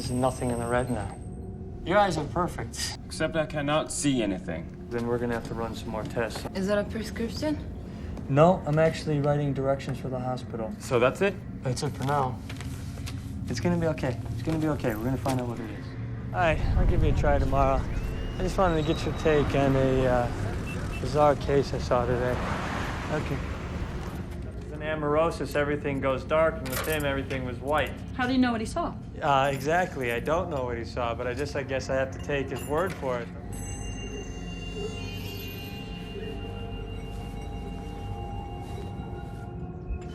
lenses and nothing in the retina. Your eyes are perfect. Except I cannot see anything. Then we're gonna have to run some more tests. Is that a prescription? No, I'm actually writing directions for the hospital. So that's it? That's it for now. It's gonna be okay. It's gonna be okay. We're gonna find out what it is. All right, I'll give you a try tomorrow. I just wanted to get your take on a bizarre case I saw today. Okay. In amaurosis, everything goes dark, and with him, everything was white. How do you know what he saw? Exactly. I don't know what he saw, but I guess I have to take his word for it.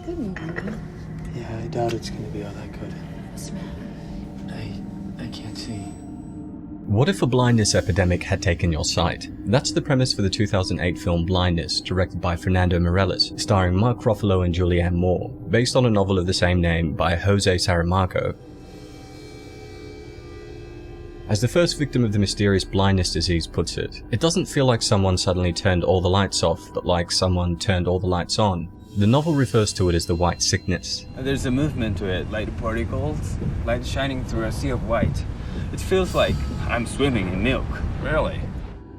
Good morning. Yeah, I doubt it's gonna be all that good. What's the matter? I can't see. What if a blindness epidemic had taken your sight? That's the premise for the 2008 film Blindness, directed by Fernando Meirelles, starring Mark Ruffalo and Julianne Moore, based on a novel of the same name by Jose Saramago. As the first victim of the mysterious blindness disease puts it, it doesn't feel like someone suddenly turned all the lights off, but like someone turned all the lights on. The novel refers to it as the white sickness. There's a movement to it, light particles, light shining through a sea of white. It feels like I'm swimming in milk. Really?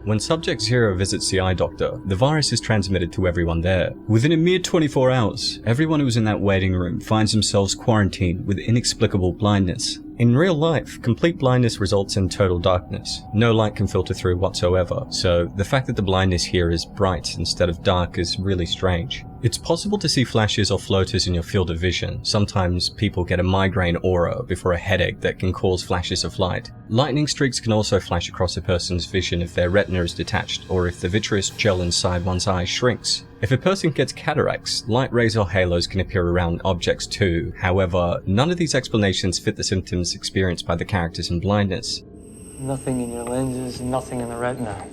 When Subject Zero visits the eye doctor, the virus is transmitted to everyone there. Within a mere 24 hours, everyone who was in that waiting room finds themselves quarantined with inexplicable blindness. In real life, complete blindness results in total darkness. No light can filter through whatsoever, so the fact that the blindness here is bright instead of dark is really strange. It's possible to see flashes or floaters in your field of vision. Sometimes people get a migraine aura before a headache that can cause flashes of light. Lightning streaks can also flash across a person's vision if their retina is detached or if the vitreous gel inside one's eye shrinks. If a person gets cataracts, light rays or halos can appear around objects too. However, none of these explanations fit the symptoms experienced by the characters in Blindness. Nothing in your lenses and nothing in the retina.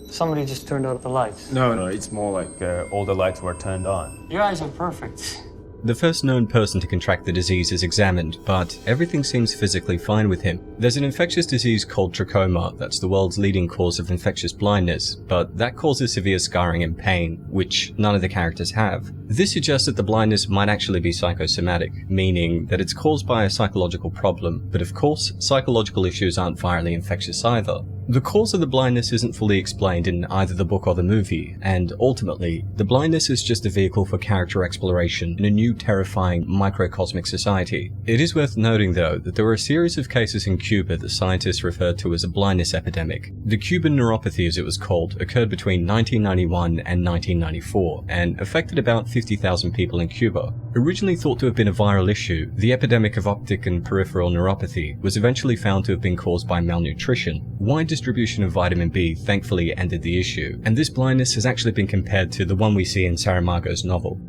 Somebody just turned out the lights. No, it's more like all the lights were turned on. Your eyes are perfect. The first known person to contract the disease is examined, but everything seems physically fine with him. There's an infectious disease called trachoma that's the world's leading cause of infectious blindness, but that causes severe scarring and pain, which none of the characters have. This suggests that the blindness might actually be psychosomatic, meaning that it's caused by a psychological problem, but of course, psychological issues aren't virally infectious either. The cause of the blindness isn't fully explained in either the book or the movie, and ultimately, the blindness is just a vehicle for character exploration in a new terrifying microcosmic society. It is worth noting though that there were a series of cases in Cuba that scientists referred to as a blindness epidemic. The Cuban neuropathy, as it was called, occurred between 1991 and 1994, and affected about 50,000 people in Cuba. Originally thought to have been a viral issue, the epidemic of optic and peripheral neuropathy was eventually found to have been caused by malnutrition. Wide distribution of vitamin B thankfully ended the issue, and this blindness has actually been compared to the one we see in Saramago's novel.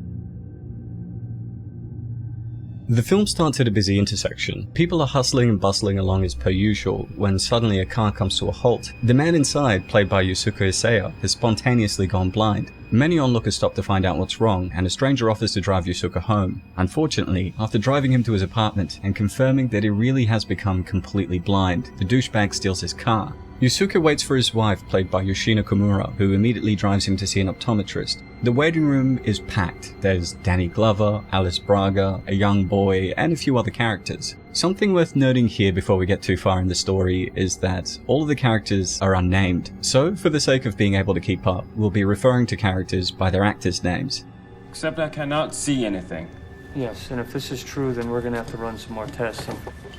The film starts at a busy intersection. People are hustling and bustling along as per usual, when suddenly a car comes to a halt. The man inside, played by Yusuke Isaya, has spontaneously gone blind. Many onlookers stop to find out what's wrong, and a stranger offers to drive Yusuke home. Unfortunately, after driving him to his apartment and confirming that he really has become completely blind, the douchebag steals his car. Yusuke waits for his wife, played by Yoshino Komura, who immediately drives him to see an optometrist. The waiting room is packed. There's Danny Glover, Alice Braga, a young boy, and a few other characters. Something worth noting here before we get too far in the story is that all of the characters are unnamed, so for the sake of being able to keep up, we'll be referring to characters by their actors' names. Except I cannot see anything. Yes, and if this is true, then we're gonna have to run some more tests.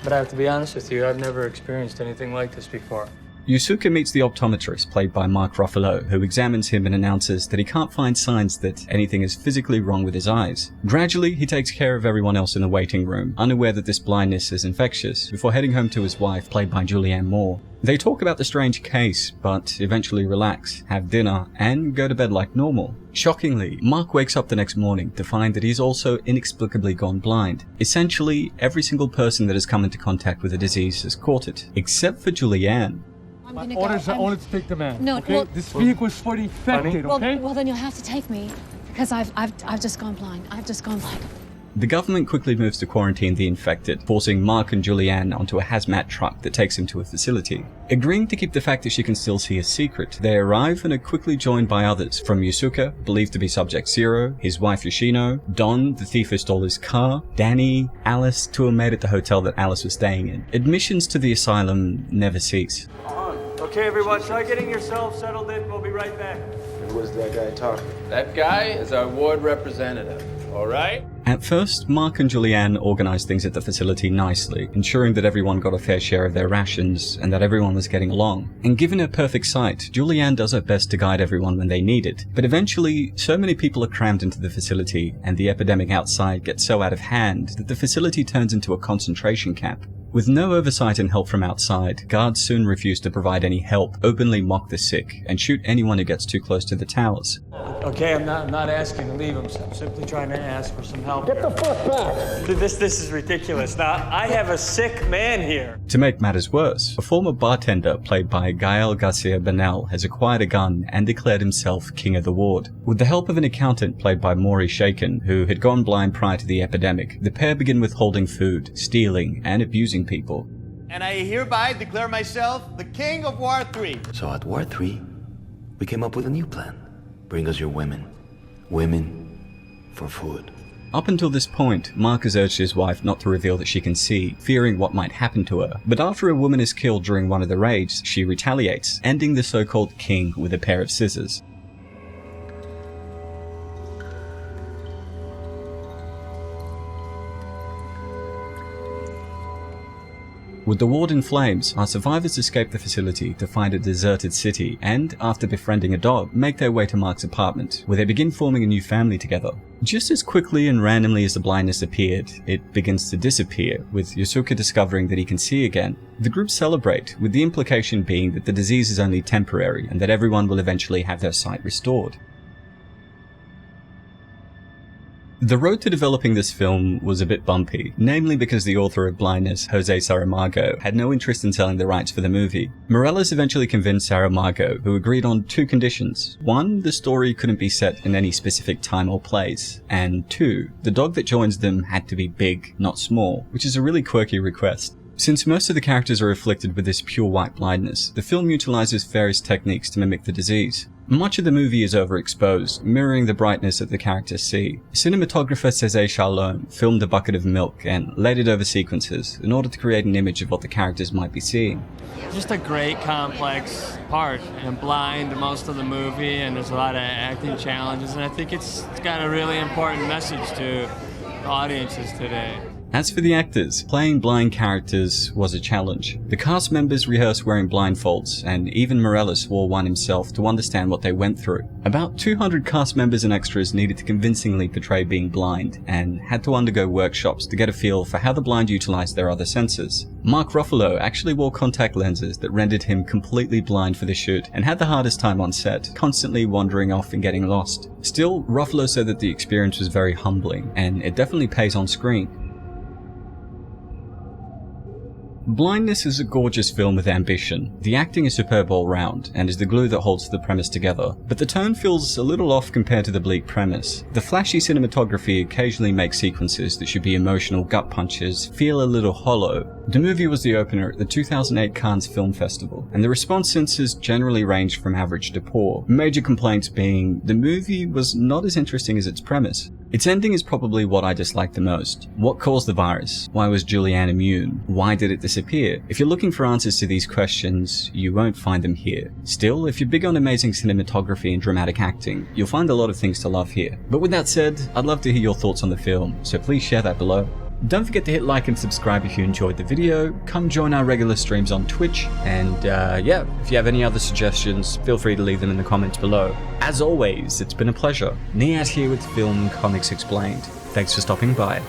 But I have to be honest with you, I've never experienced anything like this before. Yusuke meets the optometrist, played by Mark Ruffalo, who examines him and announces that he can't find signs that anything is physically wrong with his eyes. Gradually, he takes care of everyone else in the waiting room, unaware that this blindness is infectious, before heading home to his wife, played by Julianne Moore. They talk about the strange case, but eventually relax, have dinner, and go to bed like normal. Shockingly, Mark wakes up the next morning to find that he's also inexplicably gone blind. Essentially, every single person that has come into contact with the disease has caught it, except for Julianne. My orders are only to take the man. No, okay? well, this vehicle is for the infected, okay? Well, then you'll have to take me because I've just gone blind. I've just gone blind. The government quickly moves to quarantine the infected, forcing Mark and Julianne onto a hazmat truck that takes him to a facility. Agreeing to keep the fact that she can still see a secret, they arrive and are quickly joined by others, from Yusuke, believed to be Subject Zero, his wife Yoshino, Don, the thief who stole his car, Danny, Alice, to a maid at the hotel that Alice was staying in. Admissions to the asylum never cease. Okay, everyone, start getting yourselves settled in. We'll be right back. And was that guy talking? That guy is our ward representative, all right? At first, Mark and Julianne organized things at the facility nicely, ensuring that everyone got a fair share of their rations and that everyone was getting along. And given her perfect sight, Julianne does her best to guide everyone when they need it. But eventually, so many people are crammed into the facility and the epidemic outside gets so out of hand that the facility turns into a concentration camp. With no oversight and help from outside, guards soon refuse to provide any help, openly mock the sick, and shoot anyone who gets too close to the towers. Okay, I'm not asking to leave him. I'm simply trying to ask for some help. Get the fuck back! This is ridiculous. Now, I have a sick man here. To make matters worse, a former bartender played by Gael Garcia Bernal has acquired a gun and declared himself king of the ward. With the help of an accountant played by Maury Shaken, who had gone blind prior to the epidemic, the pair begin withholding food, stealing, and abusing people. And I hereby declare myself the king of War 3. So at War 3, we came up with a new plan. Bring us your women. Women for food. Up until this point, Mark has urged his wife not to reveal that she can see, fearing what might happen to her. But after a woman is killed during one of the raids, she retaliates, ending the so-called king with a pair of scissors. With the ward in flames, our survivors escape the facility to find a deserted city and, after befriending a dog, make their way to Mark's apartment, where they begin forming a new family together. Just as quickly and randomly as the blindness appeared, it begins to disappear, with Yusuke discovering that he can see again. The group celebrate, with the implication being that the disease is only temporary and that everyone will eventually have their sight restored. The road to developing this film was a bit bumpy, namely because the author of Blindness, Jose Saramago, had no interest in selling the rights for the movie. Morelos eventually convinced Saramago, who agreed on two conditions. One, the story couldn't be set in any specific time or place, and two, the dog that joins them had to be big, not small, which is a really quirky request. Since most of the characters are afflicted with this pure white blindness, the film utilizes various techniques to mimic the disease. Much of the movie is overexposed, mirroring the brightness that the characters see. Cinematographer César Charlone filmed a bucket of milk and laid it over sequences in order to create an image of what the characters might be seeing. Just a great complex part. I'm blind most of the movie, and there's a lot of acting challenges, and I think it's got a really important message to audiences today. As for the actors, playing blind characters was a challenge. The cast members rehearsed wearing blindfolds, and even Morelos wore one himself to understand what they went through. About 200 cast members and extras needed to convincingly portray being blind, and had to undergo workshops to get a feel for how the blind utilized their other senses. Mark Ruffalo actually wore contact lenses that rendered him completely blind for the shoot, and had the hardest time on set, constantly wandering off and getting lost. Still, Ruffalo said that the experience was very humbling, and it definitely pays on screen. Blindness is a gorgeous film with ambition. The acting is superb all round, and is the glue that holds the premise together. But the tone feels a little off compared to the bleak premise. The flashy cinematography occasionally makes sequences that should be emotional gut punches feel a little hollow. The movie was the opener at the 2008 Cannes Film Festival, and the response since has generally ranged from average to poor. Major complaints being, the movie was not as interesting as its premise. Its ending is probably what I dislike the most. What caused the virus? Why was Julianne immune? Why did it disappear? If you're looking for answers to these questions, you won't find them here. Still, if you're big on amazing cinematography and dramatic acting, you'll find a lot of things to love here. But with that said, I'd love to hear your thoughts on the film, so please share that below. Don't forget to hit like and subscribe if you enjoyed the video. Come join our regular streams on Twitch. And yeah, if you have any other suggestions, feel free to leave them in the comments below. As always, it's been a pleasure. Niyat here with Film Comics Explained. Thanks for stopping by.